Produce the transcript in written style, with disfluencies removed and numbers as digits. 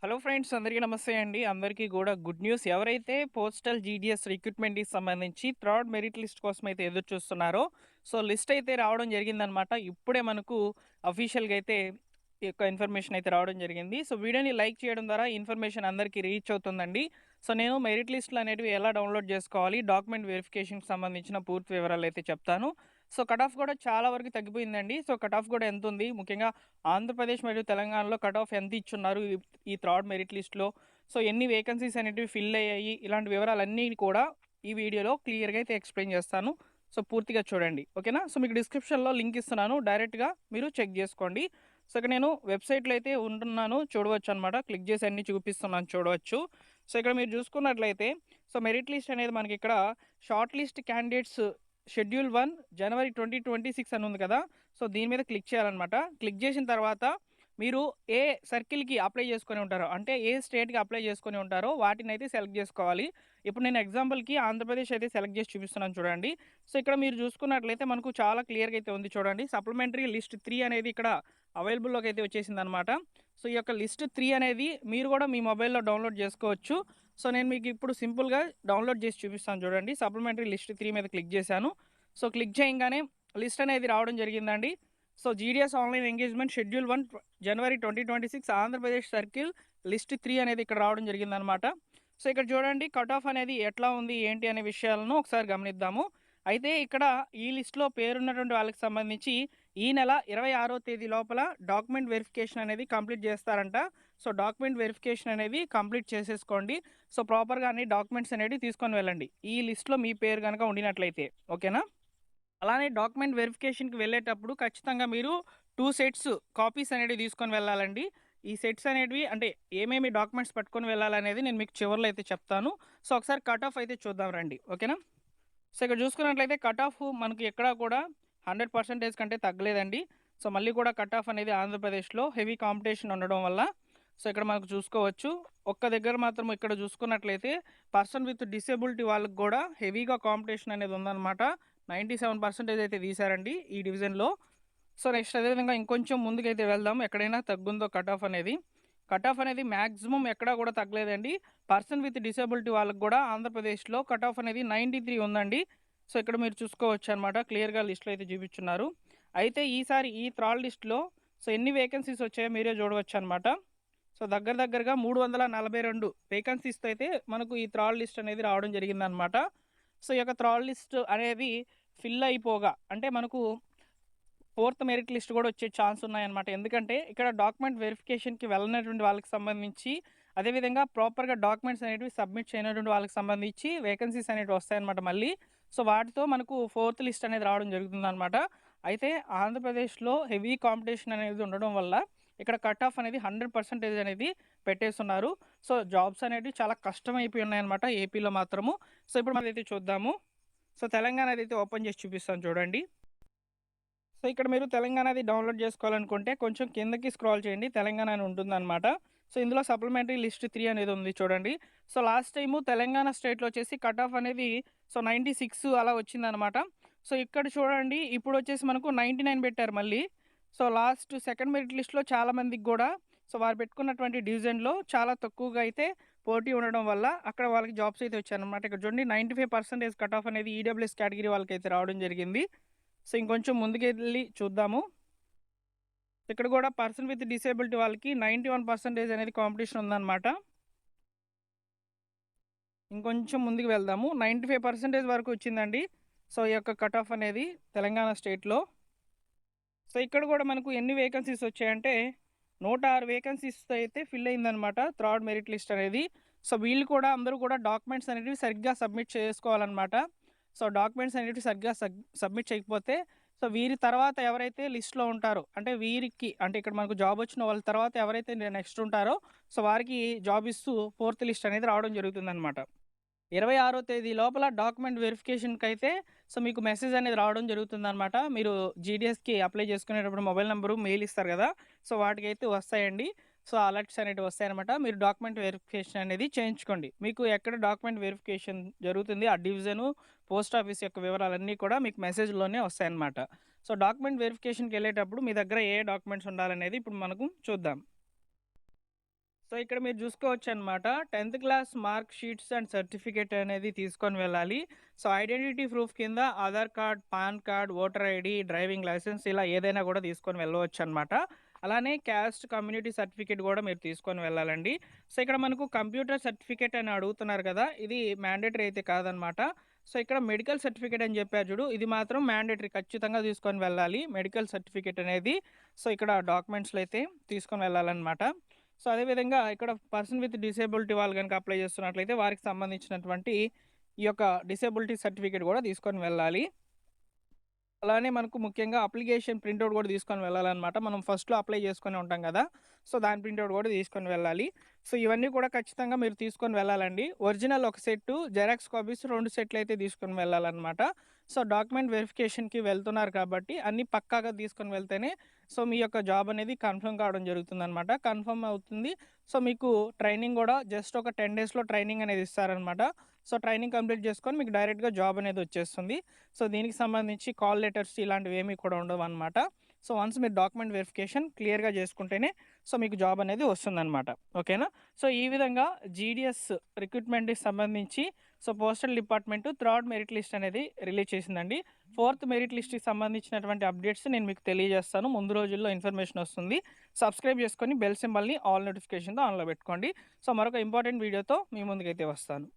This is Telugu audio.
హలో ఫ్రెండ్స్, అందరికీ నమస్తే అండి. అందరికీ కూడా గుడ్ న్యూస్. ఎవరైతే పోస్టల్ జీడీఎస్ రిక్రూట్మెంట్‌కి సంబంధించి థర్డ్ మెరిట్ లిస్ట్ కోసం అయితే ఎదురు చూస్తున్నారో, సో లిస్ట్ అయితే రావడం జరిగిందనమాట. ఇప్పుడే మనకు అఫీషియల్‌గా అయితే ఈ యొక్క ఇన్ఫర్మేషన్ అయితే రావడం జరిగింది. సో వీడియోని లైక్ చేయడం ద్వారా ఇన్ఫర్మేషన్ అందరికీ రీచ్ అవుతుందండి. సో నేను మెరిట్ లిస్టులు అనేటివి ఎలా డౌన్లోడ్ చేసుకోవాలి, డాక్యుమెంట్ వెరిఫికేషన్‌కి సంబంధించిన పూర్తి వివరాలు అయితే చెప్తాను. సో కట్ ఆఫ్ కూడా చాలా వరకు తగ్గిపోయిందండి. సో కట్ ఆఫ్ కూడా ఎంతుంది, ముఖ్యంగా ఆంధ్రప్రదేశ్ మరియు తెలంగాణలో కట్ ఆఫ్ ఎంత ఇచ్చున్నారు ఈ థర్డ్ మెరిట్ లిస్ట్‌లో. సో ఎన్ని వేకెన్సీస్ అనేటివి ఫిల్ అయ్యాయి, ఇలాంటి వివరాలన్నీ కూడా ఈ వీడియోలో క్లియర్‌గా అయితే ఎక్స్‌ప్లెయిన్ చేస్తాను. సో పూర్తిగా చూడండి. ఓకేనా? సో మీకు డిస్క్రిప్షన్‌లో లింక్ ఇస్తున్నాను. డైరెక్ట్‌గా మీరు చెక్ చేసుకోండి. సో ఇక్కడ నేను వెబ్‌సైట్‌లో అయితే ఉంటున్నాను, చూడవచ్చనమాట. క్లిక్ చేసి అన్నీ చూపిస్తున్నాను, చూడవచ్చు. సో ఇక్కడ మీరు చూసుకున్నట్లయితే సో మెరిట్ లిస్ట్ అనేది మనకి ఇక్కడ షార్ట్ లిస్ట్ క్యాండిడేట్స్ షెడ్యూల్ 1 జనవరి 2026 అని ఉంది కదా! సో దీని మీద క్లిక్ చేయాలనమాట. క్లిక్ చేసిన తర్వాత మీరు ఏ సర్కిల్‌కి అప్లై చేసుకొని ఉంటారో, అంటే ఏ స్టేట్‌కి అప్లై చేసుకొని ఉంటారో వాటినైతే సెలెక్ట్ చేసుకోవాలి. ఇప్పుడు నేను ఎగ్జాంపుల్‌కి ఆంధ్రప్రదేశ్ అయితే సెలెక్ట్ చేసి చూపిస్తున్నాను చూడండి. సో ఇక్కడ మీరు చూసుకున్నట్లయితే మనకు చాలా క్లియర్‌గా అయితే ఉంది చూడండి. సప్లిమెంటరీ లిస్ట్ 3 అనేది ఇక్కడ అవైలబుల్‌లోకి అయితే వచ్చేసిందనమాట. సో ఈ యొక్క లిస్ట్ 3 అనేది మీరు కూడా మీ మొబైల్‌లో డౌన్లోడ్ చేసుకోవచ్చు. సో నేను మీకు ఇప్పుడు సింపుల్‌గా డౌన్లోడ్ చేసి చూపిస్తాను చూడండి. సప్లిమెంటరీ లిస్ట్ 3 మీద క్లిక్ చేశాను. సో క్లిక్ చేయంగానే లిస్ట్ అనేది రావడం జరిగిందండి. So GDS online engagement schedule 1 జనవరి 2026 ఆంధ్రప్రదేశ్ సర్కిల్ లిస్ట్ 3 అనేది ఇక్కడ రావడం జరిగిందనమాట. సో ఇక్కడ చూడండి కట్ ఆఫ్ అనేది ఎట్లా ఉంది, ఏంటి అనే విషయాలను ఒకసారి గమనిద్దాము. అయితే ఇక్కడ ఈ లిస్ట్‌లో పేరున్నటువంటి వాళ్ళకి సంబంధించి ఈ నెల 26వ తేదీ లోపల డాక్యుమెంట్ వెరిఫికేషన్ అనేది కంప్లీట్ చేస్తారంట. సో డాక్యుమెంట్ వెరిఫికేషన్ అనేది కంప్లీట్ చేసేసుకోండి. సో ప్రాపర్‌గా అన్ని డాక్యుమెంట్స్ అనేటివి తీసుకొని వెళ్ళండి, ఈ లిస్ట్‌లో మీ పేరు గనక ఉండినట్లయితే. ఓకేనా? అలానే డాక్యుమెంట్ వెరిఫికేషన్‌కి వెళ్ళేటప్పుడు ఖచ్చితంగా మీరు 2 సెట్స్ కాపీస్ అనేటివి తీసుకొని వెళ్ళాలండి. ఈ సెట్స్ అనేటివి అంటే ఏమేమి డాక్యుమెంట్స్ పట్టుకొని వెళ్ళాలనేది నేను మీకు చివర్లో అయితే చెప్తాను. సో ఒకసారి కట్ ఆఫ్ అయితే చూద్దాం రండి. ఓకేనా? సో ఇక్కడ చూసుకున్నట్లయితే కట్ ఆఫ్ మనకి ఎక్కడా కూడా 100% కంటే తగ్గలేదండి. సో మళ్ళీ కూడా కట్ ఆఫ్ అనేది ఆంధ్రప్రదేశ్‌లో హెవీ కాంపిటీషన్ ఉండడం వల్ల సో ఇక్కడ మనకు చూసుకోవచ్చు. ఒక్క దగ్గర మాత్రం ఇక్కడ చూసుకున్నట్లయితే పర్సన్ విత్ డిసేబిలిటీ వాళ్ళకి కూడా హెవీగా కాంపిటీషన్ అనేది ఉందన్నమాట. 97% అయితే తీశారండి ఈ డివిజన్‌లో. సో నెక్స్ట్ అదేవిధంగా ఇంకొంచెం ముందుకైతే వెళ్దాం. ఎక్కడైనా తగ్గుందో కట్ ఆఫ్ అనేది. కట్ ఆఫ్ అనేది మాక్సిమం ఎక్కడా కూడా తగ్గలేదండి. పర్సన్ విత్ డిసేబిలిటీ వాళ్ళకి కూడా ఆంధ్రప్రదేశ్‌లో కట్ ఆఫ్ అనేది 93 ఉందండి. సో ఇక్కడ మీరు చూసుకోవచ్చనమాట. క్లియర్‌గా లిస్ట్‌లో అయితే చూపిచ్చున్నారు. అయితే ఈసారి ఈ థర్డ్ లిస్ట్‌లో సో ఎన్ని వేకెన్సీస్ వచ్చాయో మీరే చూడవచ్చనమాట. సో దగ్గర దగ్గరగా 342 వేకెన్సీస్‌తో అయితే మనకు ఈ థర్డ్ లిస్ట్ అనేది రావడం జరిగిందనమాట. సో ఈ యొక్క థర్డ్ లిస్ట్ అనేది ఫిల్ అయిపోగా అంటే మనకు ఫోర్త్ మెరిట్ లిస్ట్ కూడా వచ్చే ఛాన్స్ ఉన్నాయన్నమాట. ఎందుకంటే ఇక్కడ డాక్యుమెంట్ వెరిఫికేషన్‌కి వెళ్ళనటువంటి వాళ్ళకి సంబంధించి, అదేవిధంగా ప్రాపర్‌గా డాక్యుమెంట్స్ అనేటివి సబ్మిట్ చేయనటువంటి వాళ్ళకి సంబంధించి వేకెన్సీస్ అనేటివి వస్తాయన్నమాట మళ్ళీ. సో వాటితో మనకు ఫోర్త్ లిస్ట్ అనేది రావడం జరుగుతుందన్నమాట. అయితే ఆంధ్రప్రదేశ్‌లో హెవీ కాంపిటీషన్ అనేది ఉండడం వల్ల ఇక్కడ కట్ ఆఫ్ అనేది 100% అనేది పెట్టేస్తున్నారు. సో జాబ్స్ అనేటివి చాలా కష్టమైపోయి ఉన్నాయన్నమాట ఏపీలో మాత్రము. సో ఇప్పుడు మనమైతే చూద్దాము. సో తెలంగాణదైతే ఓపెన్ చేసి చూపిస్తాను చూడండి. సో ఇక్కడ మీరు తెలంగాణది డౌన్లోడ్ చేసుకోవాలనుకుంటే కొంచెం కిందకి స్క్రాల్ చేయండి. తెలంగాణ అని ఉంటుందన్నమాట. సో ఇందులో సప్లిమెంటరీ లిస్ట్ 3 అనేది ఉంది చూడండి. సో లాస్ట్ టైము తెలంగాణ స్టేట్‌లో వచ్చేసి కట్ ఆఫ్ అనేది సో 96 అలా వచ్చిందనమాట. సో ఇక్కడ చూడండి ఇప్పుడొచ్చేసి మనకు 99 పెట్టారు మళ్ళీ. సో లాస్ట్ సెకండ్ మెరిట్ లిస్ట్‌లో చాలా మందికి గూడా సో వారు పెట్టుకున్నటువంటి డివిజన్‌లో చాలా తక్కువగా అయితే పోటీ ఉండడం వల్ల అక్కడ వాళ్ళకి జాబ్స్ అయితే వచ్చాయన్నమాట. ఇక్కడ చూడండి 95% కట్ ఆఫ్ అనేది ఈడబ్ల్యూఎస్ కేటగిరీ వాళ్ళకైతే రావడం జరిగింది. సో ఇంకొంచెం ముందుకెళ్ళి చూద్దాము. ఇక్కడ కూడా పర్సన్ విత్ డిసేబిలిటీ వాళ్ళకి 91% అనేది కాంపిటీషన్ ఉందన్నమాట. ఇంకొంచెం ముందుకు వెళ్దాము. 95% వరకు వచ్చిందండి. సో ఈ యొక్క కట్ ఆఫ్ అనేది తెలంగాణ స్టేట్‌లో. సో ఇక్కడ కూడా మనకు ఎన్ని వేకెన్సీస్ వచ్చాయంటే 106 వేకెన్సీస్‌తో అయితే ఫిల్ అయిందనమాట థర్డ్ మెరిట్ లిస్ట్ అనేది. సో వీళ్ళు కూడా అందరూ కూడా డాక్యుమెంట్స్ అనేటివి సరిగ్గా సబ్మిట్ చేసుకోవాలన్నమాట. సో డాక్యుమెంట్స్ అనేటివి సరిగ్గా సబ్మిట్ చేయకపోతే సో వీరి తర్వాత ఎవరైతే లిస్ట్‌లో ఉంటారో, అంటే వీరికి అంటే ఇక్కడ మనకు జాబ్ వచ్చిన వాళ్ళ తర్వాత ఎవరైతే నెక్స్ట్ ఉంటారో సో వారికి జాబ్ ఇస్తూ ఫోర్త్ లిస్ట్ అనేది రావడం జరుగుతుందనమాట. 26వ తేదీ లోపల డాక్యుమెంట్ వెరిఫికేషన్‌కైతే సో మీకు మెసేజ్ అనేది రావడం జరుగుతుందనమాట. మీరు జీడీఎస్‌కి అప్లై చేసుకునేటప్పుడు మొబైల్ నంబరు, మెయిల్ ఇస్తారు గదా! సో వాటికైతే వస్తాయండి. సో అలర్ట్స్ అనేటివి వస్తాయనమాట. మీరు డాక్యుమెంట్ వెరిఫికేషన్ అనేది చేయించుకోండి. మీకు ఎక్కడ డాక్యుమెంట్ వెరిఫికేషన్ జరుగుతుంది, ఆ డివిజను, పోస్ట్ ఆఫీస్ యొక్క వివరాలన్నీ కూడా మీకు మెసేజ్‌లోనే వస్తాయన్నమాట. సో డాక్యుమెంట్ వెరిఫికేషన్‌కెళ్ళేటప్పుడు మీ దగ్గర ఏ డాక్యుమెంట్స్ ఉండాలనేది ఇప్పుడు మనకు చూద్దాం. సో, ఇక్కడ మీరు జూసుకోవచ్చనమాట. 10థ్ class mark sheets and certificate అనేది తీసుకొని వెళ్ళాలి. సో, ఐడెంటిటీ ప్రూఫ్ కింద Aadhaar card, PAN card, voter ID, driving licence ఇలా ఏదైనా గూడా తీసుకొని వెళ్ళవచ్చనమాట. అలానే క్యాస్ట్, కమ్యూనిటీ సర్టిఫికేట్ గూడా మీరు తీసుకొని వెళ్ళాలండి. సో, ఇక్కడ మనకు కంప్యూటర్ సర్టిఫికేట్ అని అడుగుతున్నారు గదా! ఇది మ్యాండేటరీ అయితే కాదనమాట. సో, ఇక్కడ మెడికల్ సర్టిఫికేట్ అని జెప్పారు జూడు, ఇది మాత్రం మ్యాండేటరీ ఖచ్చితంగా తీసుకొని వెళ్ళాలి. మెడికల్ సర్టిఫికేట్ అనేది. సో, ఇక్కడ డాక్యుమెంట్స్‌లో అయితే తీసుకొని వెళ్ళాలనమాట. సో, అదేవిధంగా ఇక్కడ పర్సన్ విత్ డిసేబిలిటీ వాళ్ళు గనుక అప్లై చేస్తున్నట్లయితే వారికి సంబంధించినటువంటి ఈ యొక్క డిసేబిలిటీ సర్టిఫికేట్ గూడా తీసుకొని వెళ్ళాలి. అలానే మనకు ముఖ్యంగా అప్లికేషన్ ప్రింటౌట్ గూడా తీసుకొని వెళ్ళాలనమాట. మనం ఫస్ట్‌లో అప్లై చేసుకొని ఉంటాం గదా! సో, దాని ప్రింటౌట్ గూడా తీసుకొని వెళ్ళాలి. సో, ఇవన్నీ కూడా ఖచ్చితంగా మీరు తీసుకొని వెళ్ళాలండి. ఒరిజినల్ ఒక సెట్టు, జెరాక్స్ కాపీస్ 2 సెట్లయితే తీసుకొని వెళ్ళాలనమాట. సో, డాక్యుమెంట్ వెరిఫికేషన్‌కి వెళ్తున్నారు కాబట్టి అన్నీ పక్కాగా తీసుకొని వెళ్తేనే సో, మీ యొక్క జాబ్ అనేది కన్ఫర్మ్ కావడం జరుగుతుందనమాట. కన్ఫర్మ్ అవుతుంది. సో, మీకు ట్రైనింగ్ గూడా జస్ట్ ఒక 10 డేస్‌లో ట్రైనింగ్ అనేది ఇస్తారనమాట. సో, ట్రైనింగ్ కంప్లీట్ చేసుకొని మీకు డైరెక్ట్‌గా జాబ్ అనేది వచ్చేస్తుంది. సో, దీనికి సంబంధించి కాల్ లెటర్స్ ఇలాంటివేమీ కూడా ఉండవనమాట. సో, వన్స్ మీరు డాక్యుమెంట్ వెరిఫికేషన్ క్లియర్‌గా చేసుకుంటేనే సో, మీకు జాబ్ అనేది వస్తుందనమాట. ఓకేనా? సో, ఈ విధంగా జీడీఎస్ రిక్రూట్మెంట్‌కి సంబంధించి so, postal department third merit list అనేది రిలీజ్ చేసిందండి. ఫోర్త్ మెరిట్ లిస్ట్‌కి సంబంధించినటువంటి అప్డేట్స్ నేను మీకు తెలియజేస్తాను. ముందు రోజుల్లో ఇన్ఫర్మేషన్ వస్తుంది. సబ్స్క్రైబ్ చేసుకొని బెల్ సింబల్‌ని ఆల్ నోటిఫికేషన్‌తో ఆన్‌లో పెట్టుకోండి. సో, మరొక ఇంపార్టెంట్ వీడియోతో మీ ముందుకైతే వస్తాను.